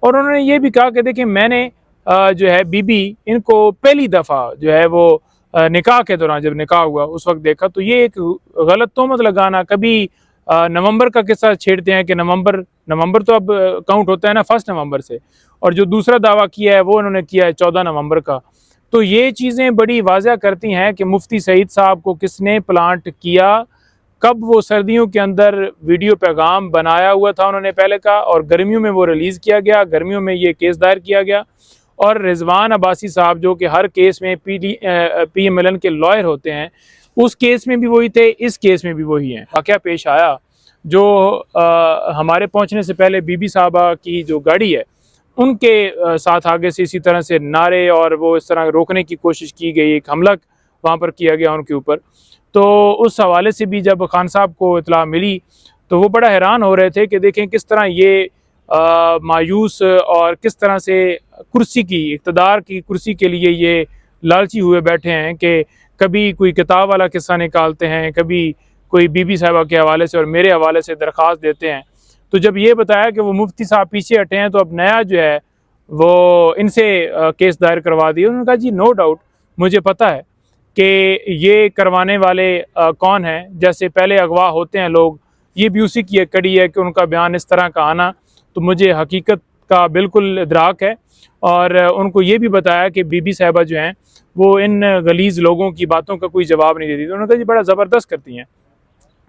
और उन्होंने ये भी कहा कि देखिए मैंने जो है बीबी इनको पहली दफ़ा जो है वो निकाह के दौरान जब निकाह हुआ उस वक्त देखा, तो ये एक गलत तोहमत लगाना, कभी नवंबर का किस्सा छेड़ते हैं कि नवंबर तो अब काउंट होता है ना 1 नवंबर से, और जो दूसरा दावा किया है वो उन्होंने किया है 14 नवंबर का। तो ये चीज़ें बड़ी वाज़ह करती हैं कि मुफ्ती सईद साहब को किसने प्लांट किया, कब वो सर्दियों के अंदर वीडियो पैगाम बनाया हुआ था उन्होंने पहले का, और गर्मियों में वो रिलीज़ किया गया, गर्मियों में ये केस दायर किया गया। और रिजवान अब्बासी साहब जो कि हर केस में PMLN के लॉयर होते हैं, उस केस में भी वही थे, इस केस में भी वही हैं। वाक़या पेश आया जो हमारे पहुंचने से पहले बीबी साहबा की जो गाड़ी है उनके साथ आगे से इसी तरह से नारे और वो इस तरह रोकने की कोशिश की गई, एक हमला वहाँ पर किया गया उनके ऊपर। तो उस हवाले से भी जब खान साहब को इतला मिली तो वो बड़ा हैरान हो रहे थे कि देखें किस तरह ये मायूस और किस तरह से कुर्सी की, इक़्तिदार की कुर्सी के लिए ये लालची हुए बैठे हैं कि कभी कोई किताब वाला किस्सा निकालते हैं, कभी कोई बीबी साहिबा के हवाले से और मेरे हवाले से दरख्वास्त देते हैं। तो जब ये बताया कि वो मुफ्ती साहब पीछे हटे हैं तो अब नया जो है वो इनसे केस दायर करवा दिए। उन्होंने कहा जी नो डाउट मुझे पता है कि ये करवाने वाले कौन हैं, जैसे पहले अगवा होते हैं लोग, ये भी उसी की एक कड़ी है कि उनका बयान इस तरह का आना, तो मुझे हकीकत का बिल्कुल इदराक है। और उनको ये भी बताया कि बीबी साहिबा जो हैं वो इन गलीज़ लोगों की बातों का कोई जवाब नहीं देती। तो उन्होंने कहा जी बड़ा ज़बरदस्त करती हैं।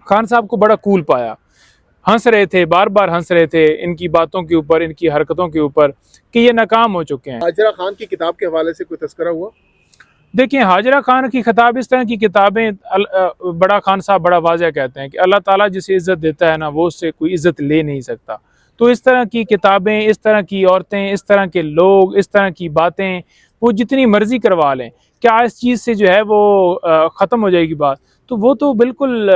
खान साहब को बड़ा कूल पाया, हंस रहे थे, बार बार हंस रहे थे इनकी बातों के ऊपर, इनकी हरकतों के ऊपर कि ये नाकाम हो चुके हैं। हाजरा खान की किताब के हवाले से कोई तस्करा हुआ? देखिए हाजरा खान की किताब, इस तरह की किताबें बड़ा खान साहब बड़ा वाज़ह कहते हैं कि अल्लाह ताला जिसे इज़्ज़त देता है ना वो उससे कोई इज़्ज़त ले नहीं सकता। तो इस तरह की किताबें, इस तरह की औरतें, इस तरह के लोग, इस तरह की बातें वो जितनी मर्जी करवा लें, क्या इस चीज़ से जो है वो ख़त्म हो जाएगी बात? तो वो तो बिल्कुल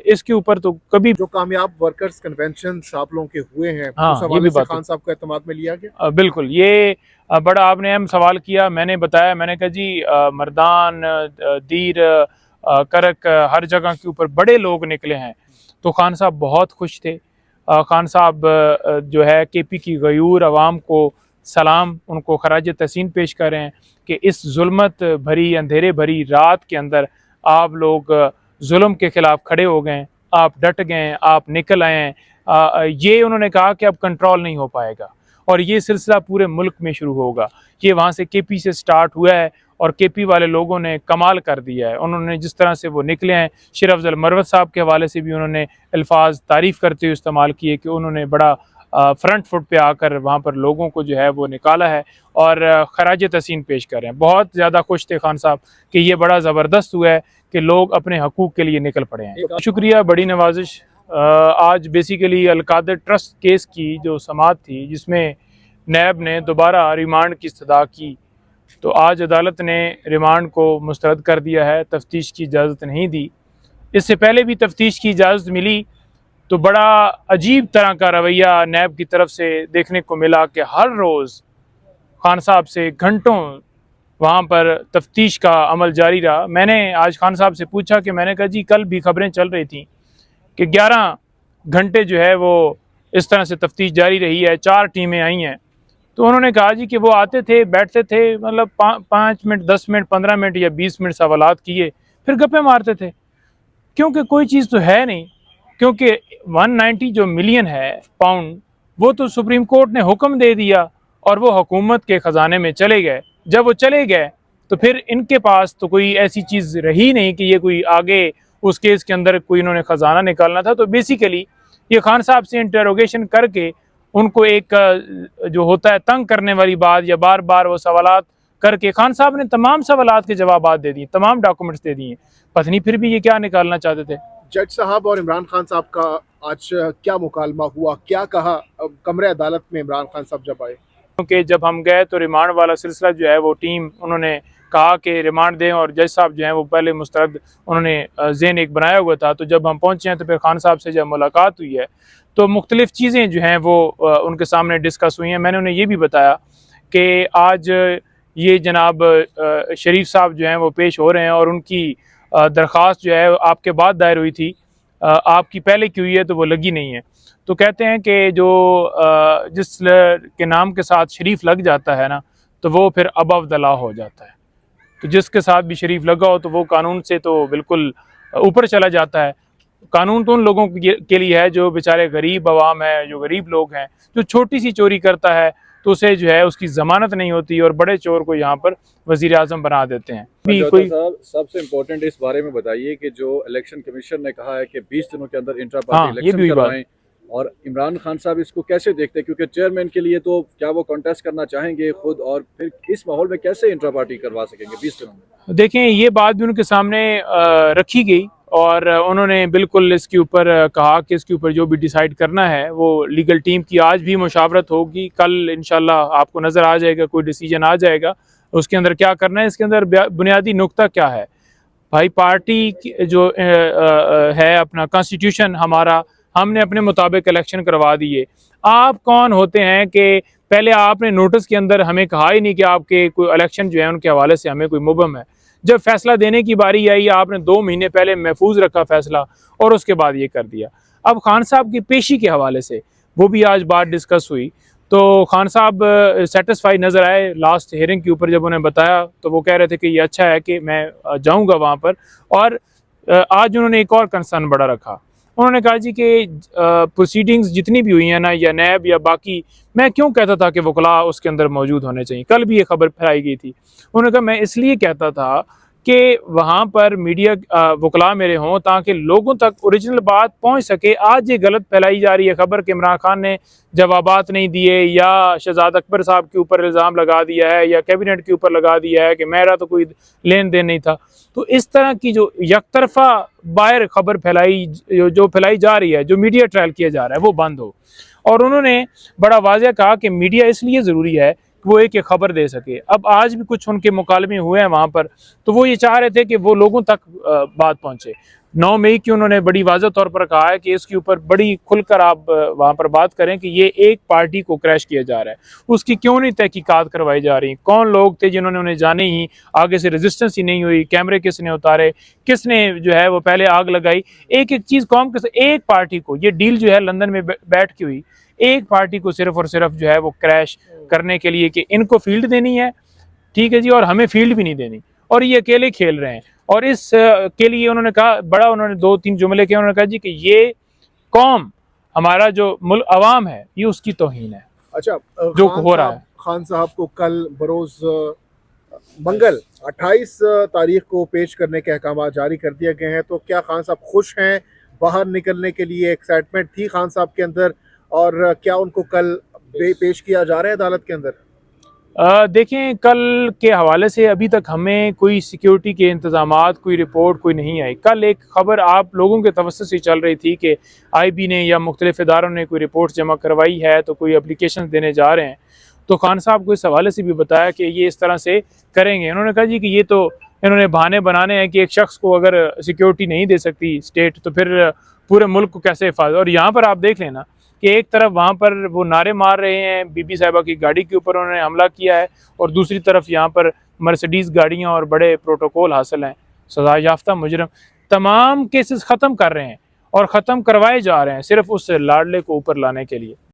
इसके ऊपर तो कभी। जो कामयाब वर्कर्स कन्वेंशन आप लोगों के हुए हैं हाँ, उस ये भी हवाले से बात है। खान साहब का एतमाद में लिया गया? बिल्कुल, ये बड़ा आपने अहम सवाल किया। मैंने बताया, मैंने कहा जी मर्दान, दीर, करक, हर जगह के ऊपर बड़े लोग निकले हैं। तो खान साहब बहुत खुश थे। खान साहब जो है KP की गयूर आवाम को सलाम, उनको खराज तहसीन पेश कर रहे हैं कि इस जुल्मत भरी, अंधेरे भरी रात के अंदर आप लोग जुल्म के ख़िलाफ़ खड़े हो गए, आप डट गए, आप निकल आए हैं। ये उन्होंने कहा कि अब कंट्रोल नहीं हो पाएगा और ये सिलसिला पूरे मुल्क में शुरू होगा। ये वहाँ से KP से स्टार्ट हुआ है और KP वाले लोगों ने कमाल कर दिया है। उन्होंने जिस तरह से वो निकले हैं, शेर अफजल मरवत साहब के हवाले से भी उन्होंने अल्फाज तारीफ़ करते हुए इस्तेमाल किए कि उन्होंने बड़ा फ्रंट फुट पे आकर वहाँ पर लोगों को जो है वो निकाला है और खराज तहसीन पेश कर रहे हैं। बहुत ज़्यादा खुश थे खान साहब कि ये बड़ा ज़बरदस्त हुआ है कि लोग अपने हकूक़ के लिए निकल पड़े हैं। शुक्रिया, बड़ी नवाजिश। आज बेसिकली अलकादर ट्रस्ट केस की जो समाअत थी जिसमें नैब ने दोबारा रिमांड की इस्तदा की, तो आज अदालत ने रिमांड को मुस्तरद कर दिया है, तफ्तीश की इजाज़त नहीं दी। इससे पहले भी तफ्तीश की इजाज़त मिली तो बड़ा अजीब तरह का रवैया नैब की तरफ से देखने को मिला कि हर रोज़ खान साहब से घंटों वहाँ पर तफ्तीश का अमल जारी रहा। मैंने आज खान साहब से पूछा कि मैंने कहा जी कल भी खबरें चल रही थी कि 11 घंटे जो है वो इस तरह से तफ्तीश जारी रही है, 4 टीमें आई हैं। तो उन्होंने कहा जी कि वो आते थे, बैठते थे, मतलब 5 मिनट, 10 मिनट, 15 मिनट या 20 मिनट सवालात किए, फिर गप्पे मारते थे, क्योंकि कोई चीज़ तो है नहीं। क्योंकि 190 जो मिलियन है पाउंड, वो तो सुप्रीम कोर्ट ने हुक्म दे दिया और वो हुकूमत के ख़जाने में चले गए। जब वो चले गए तो फिर इनके पास तो कोई ऐसी चीज़ रही नहीं कि ये कोई आगे उस केस के अंदर कोई इन्होंने ख़जाना निकालना था। तो बेसिकली ये खान साहब से इंटरोगेशन करके उनको एक जो होता है तंग करने वाली बात, या बार बार वो सवालात करके खान साहब ने तमाम सवालात के जवाब दे दिए, तमाम डॉक्यूमेंट्स दे दिए, पता नहीं फिर भी ये क्या निकालना चाहते थे। जज साहब और इमरान खान साहब का आज क्या मुकालमा हुआ, क्या कहा कमरे अदालत में इमरान खान साहब जब आए? क्योंकि जब हम गए तो रिमांड वाला सिलसिला जो है वो टीम उन्होंने कहा कि रिमांड दें, और जज साहब जो हैं वो पहले मुस्तरद उन्होंने ज़हन एक बनाया हुआ था। तो जब हम पहुँचे हैं तो फिर खान साहब से जब मुलाकात हुई है तो मुख्तलिफ़ चीज़ें जो हैं वो उनके सामने डिस्कस हुई हैं। मैंने उन्हें ये भी बताया कि आज ये जनाब शरीफ साहब जो हैं वो पेश हो रहे हैं और उनकी दरख्वास्त जो है आपके बाद दायर हुई थी आपकी पहले की हुई है तो वो लगी नहीं है। तो कहते हैं कि जो जिस के नाम के साथ शरीफ लग जाता है ना, तो वो फिर अबव द लॉ हो जाता है। तो जिसके साथ भी शरीफ लगा हो तो वो कानून से तो बिल्कुल ऊपर चला जाता है। कानून तो उन लोगों के लिए है जो बेचारे गरीब अवाम है, जो गरीब लोग हैं। जो छोटी सी चोरी करता है तो उसे जो है उसकी जमानत नहीं होती और बड़े चोर को यहाँ पर वजीर आजम बना देते हैं। भी कोई साहब सबसे इम्पोर्टेंट इस बारे में बताइए कि जो इलेक्शन कमीशन ने कहा है कि 20 दिनों के अंदर इंट्रा हाँ, पार्टी ये भी इलेक्शन बात। करवाएं, और इमरान खान साहब इसको कैसे देखते हैं, क्योंकि चेयरमैन के लिए तो क्या वो कॉन्टेस्ट करना चाहेंगे खुद, और फिर इस माहौल में कैसे इंट्रा पार्टी करवा सकेंगे 20 दिनों में? देखें, ये बात भी उनके सामने रखी गई और उन्होंने बिल्कुल इसके ऊपर कहा कि इसके ऊपर जो भी डिसाइड करना है वो लीगल टीम की आज भी मुशावरत होगी। कल इंशाल्लाह आपको नज़र आ जाएगा, कोई डिसीजन आ जाएगा उसके अंदर क्या करना है। इसके अंदर बुनियादी नुक्ता क्या है भाई, पार्टी जो है अपना कॉन्स्टिट्यूशन हमारा, हमने अपने मुताबिक इलेक्शन करवा दिए। आप कौन होते हैं कि पहले आपने नोटिस के अंदर हमें कहा ही नहीं कि आपके कोई इलेक्शन जो है उनके हवाले से हमें कोई मुबहम है। जब फैसला देने की बारी आई आपने 2 महीने पहले महफूज रखा फैसला और उसके बाद ये कर दिया। अब खान साहब की पेशी के हवाले से वो भी आज बात डिस्कस हुई तो खान साहब सेटिस्फाई नज़र आए लास्ट हियरिंग के ऊपर। जब उन्हें बताया तो वो कह रहे थे कि ये अच्छा है कि मैं जाऊंगा वहाँ पर। और आज उन्होंने एक और कंसर्न बड़ा रखा। उन्होंने कहा जी कि प्रोसीडिंग्स जितनी भी हुई हैं ना, या नैब या बाकी, मैं क्यों कहता था कि वकला उसके अंदर मौजूद होने चाहिए। कल भी ये खबर फैलाई गई थी। उन्होंने कहा मैं इसलिए कहता था कि वहाँ पर मीडिया वकला मेरे हों ताकि लोगों तक ओरिजिनल बात पहुँच सके। आज ये गलत फैलाई जा रही है खबर कि इमरान खान ने जवाबात नहीं दिए या शहजाद अकबर साहब के ऊपर इल्ज़ाम लगा दिया है या कैबिनेट के ऊपर लगा दिया है कि मेरा तो कोई लेन देन नहीं था। तो इस तरह की जो यकतरफा बाहर खबर जो फैलाई जा रही है, जो मीडिया ट्रायल किया जा रहा है, वो बंद हो। और उन्होंने बड़ा वाज़ेह कहा कि मीडिया इसलिए ज़रूरी है कि वो एक खबर दे सके। अब आज भी कुछ उनके मुकालमे हुए हैं वहाँ पर, तो वो ये चाह रहे थे कि वो लोगों तक बात पहुँचे। 9 मई की उन्होंने बड़ी वाज़ेह तौर पर कहा है कि इसके ऊपर बड़ी खुलकर आप वहाँ पर बात करें कि ये एक पार्टी को क्रैश किया जा रहा है, उसकी क्यों नहीं तहकीकात करवाई जा रही, कौन लोग थे जिन्होंने उन्हें जाने ही आगे से रेजिस्टेंस ही नहीं हुई, कैमरे किसने उतारे, किसने जो है वो पहले आग लगाई। एक एक चीज़ कौम के एक पार्टी को, ये डील जो है लंदन में बैठ के हुई, एक पार्टी को सिर्फ और सिर्फ जो है वो क्रैश करने के लिए कि इनको फील्ड देनी है, ठीक है जी, और हमें फील्ड भी नहीं देनी, और ये अकेले खेल रहे हैं। और इस के लिए उन्होंने कहा, बड़ा उन्होंने 2-3 जुमले के उन्होंने कहा जी कि ये कौम हमारा जो मुल्क अवाम है ये उसकी तौहीन है। अच्छा, जो हो रहा है खान साहब को कल बरोज मंगल 28 तारीख को पेश करने के अहकाम जारी कर दिए गए हैं, तो क्या खान साहब खुश हैं? बाहर निकलने के लिए एक्साइटमेंट थी खान साहब के अंदर, और क्या उनको कल पेश किया जा रहा है अदालत के अंदर? देखें, कल के हवाले से अभी तक हमें कोई सिक्योरिटी के इंतजामात, कोई रिपोर्ट कोई नहीं आई। कल एक खबर आप लोगों के तवस्सुस से चल रही थी कि IB ने या मुख्तलिफ इदारों ने कोई रिपोर्ट जमा करवाई है, तो कोई एप्लीकेशन देने जा रहे हैं। तो खान साहब को इस हवाले से भी बताया कि ये इस तरह से करेंगे। उन्होंने कहा जी कि ये तो इन्होंने बहाने बनाने हैं कि एक शख्स को अगर सिक्योरिटी नहीं दे सकती स्टेट तो फिर पूरे मुल्क को कैसे हिफाजत। और यहाँ पर आप देख लेना कि एक तरफ वहाँ पर वो नारे मार रहे हैं, बीबी साहिबा की गाड़ी के ऊपर उन्होंने हमला किया है, और दूसरी तरफ यहाँ पर मर्सिडीज़ गाड़ियाँ और बड़े प्रोटोकॉल हासिल हैं। सजा याफ्ता मुजरम तमाम केसेस ख़त्म कर रहे हैं और ख़त्म करवाए जा रहे हैं सिर्फ उस लाडले को ऊपर लाने के लिए।